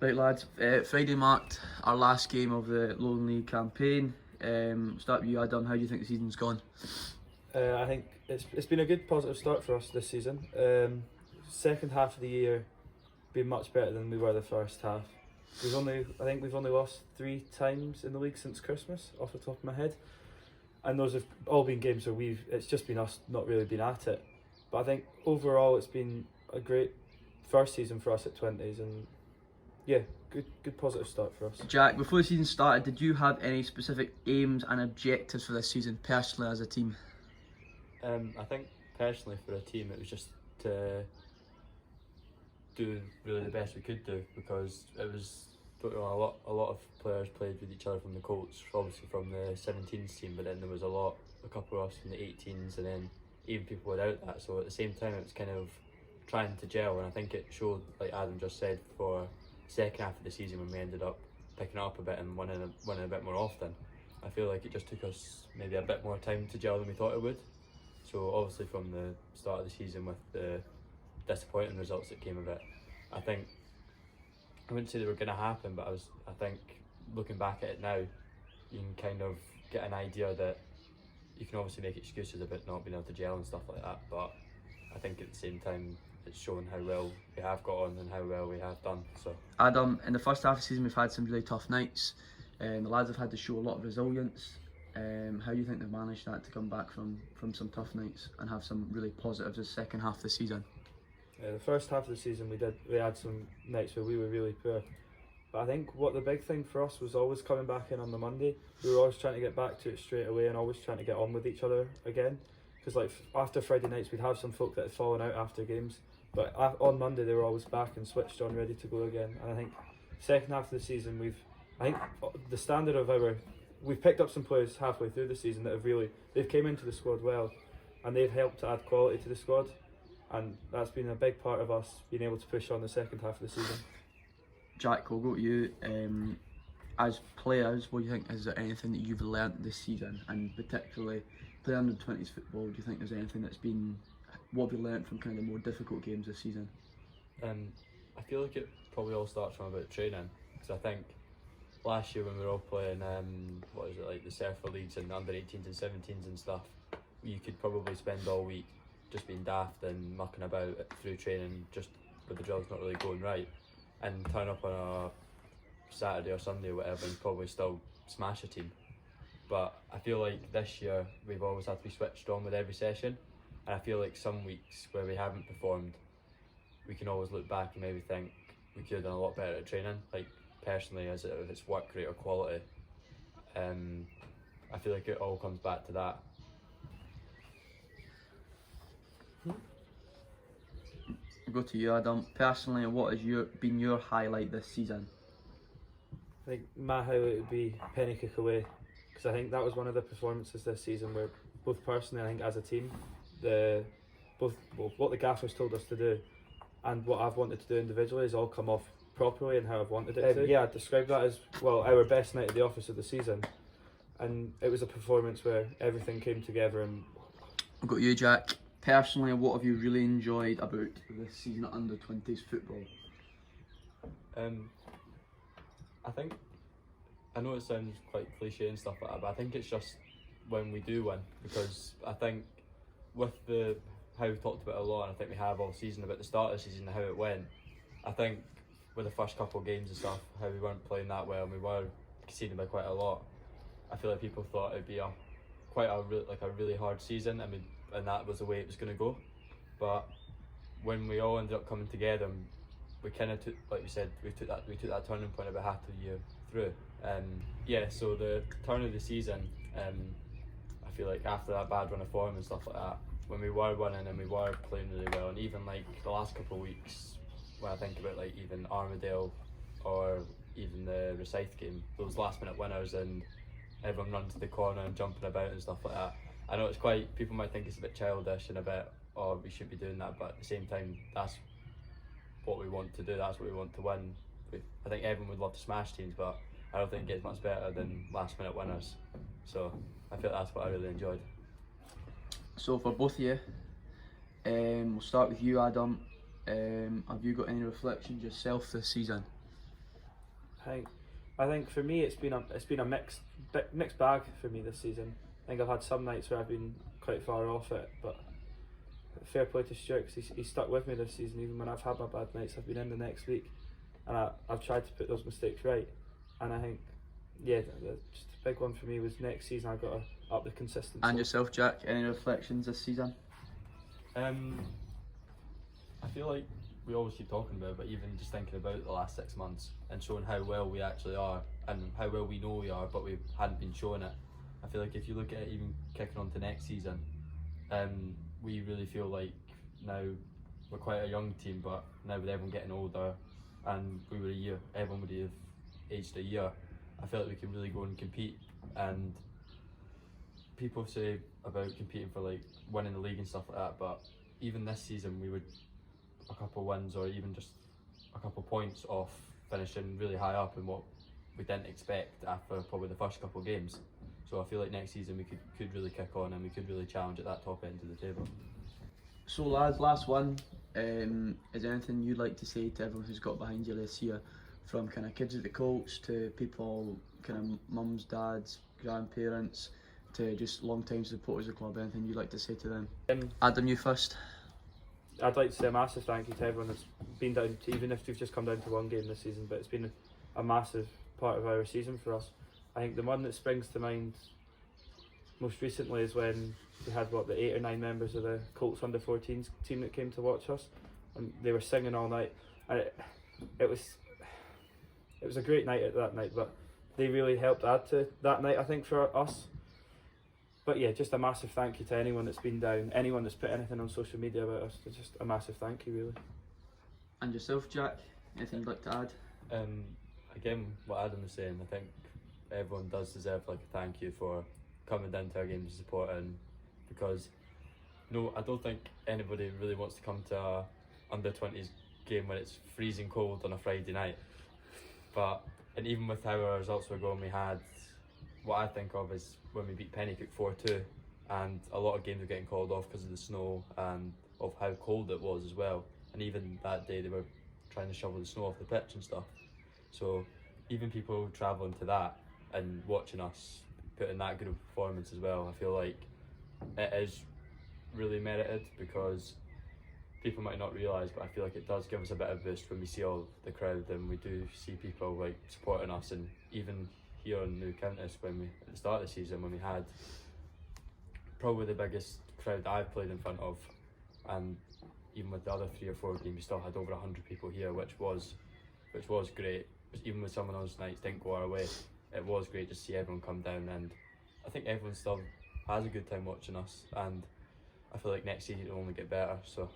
Right lads, Friday marked our last game of the Lowland League campaign. Start with you Adam, how do you think the season's gone? I think it's been a good positive start for us this season. Second half of the year been much better than we were the first half. I think we've only lost 3 times in the league since Christmas, off the top of my head, and those have all been games where it's just been us not really been at it. But I think overall it's been a great first season for us at 20's, and yeah, good positive start for us. Jack, before the season started, did you have any specific aims and objectives for this season, personally as a team? I think personally for a team it was just to do really the best we could do, because it was a lot of players played with each other from the Colts, obviously from the 17s team, but then there was a couple of us from the 18s, and then even people without that. So at the same time it was kind of trying to gel, and I think it showed, like Adam just said, for the second half of the season when we ended up picking it up a bit and winning a bit more often. I feel like it just took us maybe a bit more time to gel than we thought it would. So obviously from the start of the season, with the disappointing results that came of it, I think I wouldn't say they were going to happen, but I think looking back at it now, you can kind of get an idea that you can obviously make excuses about not being able to gel and stuff like that, but I think at the same time it's shown how well we have got on and how well we have done. So Adam, in the first half of the season we've had some really tough nights, the lads have had to show a lot of resilience. How do you think they've managed that, to come back from some tough nights and have some really positives the second half of the season? The first half of the season we had some nights where we were really poor, but I think what the big thing for us was always coming back in on the Monday. We were always trying to get back to it straight away and always trying to get on with each other again, because like after Friday nights we'd have some folk that had fallen out after games, but on Monday they were always back and switched on, ready to go again. And I think second half of the season the standard of we've picked up some players halfway through the season that they've came into the squad well, and they've helped to add quality to the squad, and that's been a big part of us being able to push on the second half of the season. Jack, we'll go to you. As players, what do you think, is there anything that you've learnt this season, and particularly playing under 20s football, do you think there's anything what have you learnt from kind of the more difficult games this season? I feel like it probably all starts from about training, because I think last year when we were all playing like the Surfer Leagues and the under 18s and 17s and stuff, you could probably spend all week just being daft and mucking about through training, just with the drills not really going right, and turn up on a Saturday or Sunday or whatever and probably still smash a team. But I feel like this year we've always had to be switched on with every session, and I feel like some weeks where we haven't performed, we can always look back and maybe think we could have done a lot better at training. Like personally, if it's work rate or quality, I feel like it all comes back to that. I'll go to you Adam. Personally, what has been your highlight this season? I think my highlight would be penny kick away, because I think that was one of the performances this season where both personally, I think as a team, what the gaffers told us to do and what I've wanted to do individually has all come off properly and how I've wanted it to. Yeah, I'd describe that as, well, our best night at the office of the season, and it was a performance where everything came together. And I've got you Jack. Personally, what have you really enjoyed about this season at under 20s football? I think, I know it sounds quite cliche and stuff like that, but I think it's just when we do win, because I think with how we talked about it a lot, and I think we have all season about the start of the season and how it went, I think with the first couple of games and stuff, how we weren't playing that well and we were conceding by quite a lot, I feel like people thought it would be a really hard season, and that was the way it was going to go. But when we all ended up coming together, we kind of took, like we said, we took that turning point about half the year through. So the turn of the season, I feel like after that bad run of form and stuff like that, when we were winning and we were playing really well, and even like the last couple of weeks, when I think about like even Armadale or even the Rosyth game, those last minute winners and everyone running to the corner and jumping about and stuff like that. I know it's people might think it's a bit childish and a bit, oh, we should be doing that, but at the same time, that's what we want to do, that's what we want to win. I think everyone would love to smash teams, but I don't think it gets much better than last minute winners. So I feel that's what I really enjoyed. So for both of you, we'll start with you Adam. Have you got any reflections yourself this season? I think for me it's been a mixed bag for me this season. I think I've had some nights where I've been quite far off it, but fair play to Stuart because he's stuck with me this season. Even when I've had my bad nights, I've been in the next week, and I've tried to put those mistakes right. And I think, yeah, just a big one for me was next season I've got to up the consistency. And yourself, Jack, any reflections this season? I feel like we always keep talking about it, but even just thinking about the last 6 months and showing how well we actually are and how well we know we are, but we hadn't been showing it. I feel like if you look at it even kicking on to next season, we really feel like now we're quite a young team, but now with everyone getting older and we were a year, everyone would have aged a year, I feel like we can really go and compete. And people say about competing for like winning the league and stuff like that, but even this season we would a couple wins or even just a couple points off finishing really high up in what we didn't expect after probably the first couple of games. So I feel like next season we could really kick on and we could really challenge at that top end of the table. So lads, last one, is there anything you'd like to say to everyone who's got behind you this year, from kind of kids at the Colts to people, kind of mums, dads, grandparents, to just long time supporters of the club? Anything you'd like to say to them? Adam, you first. I'd like to say a massive thank you to everyone that's been down to, even if we've just come down to one game this season, but it's been a massive part of our season for us. I think the one that springs to mind most recently is when we had the 8 or 9 members of the Colts under-14s team that came to watch us, and they were singing all night, and it was a great night at that night, but they really helped add to that night, I think, for us. But yeah, just a massive thank you to anyone that's been down, anyone that's put anything on social media about us. It's just a massive thank you, really. And yourself, Jack, anything you'd like to add? Again, what Adam was saying, I think everyone does deserve like a thank you for coming down to our games and supporting, because I don't think anybody really wants to come to a under-20s game when it's freezing cold on a Friday night. And even with how our results were going, we had what I think of as when we beat Pennycook 4-2, and a lot of games were getting called off because of the snow and of how cold it was as well. And even that day they were trying to shovel the snow off the pitch and stuff. So even people travelling to that and watching us put in that good of a performance as well, I feel like it is really merited, because people might not realise, but I feel like it does give us a bit of a boost when we see all the crowd and we do see people like supporting us. And even here in New Countess, when we at the start of the season, when we had probably the biggest crowd I've played in front of, and even with the other 3 or 4 games we still had over 100 people here, which was great. Even with some of those nights didn't go our way, it was great to see everyone come down, and I think everyone still has a good time watching us, and I feel like next season it'll only get better. So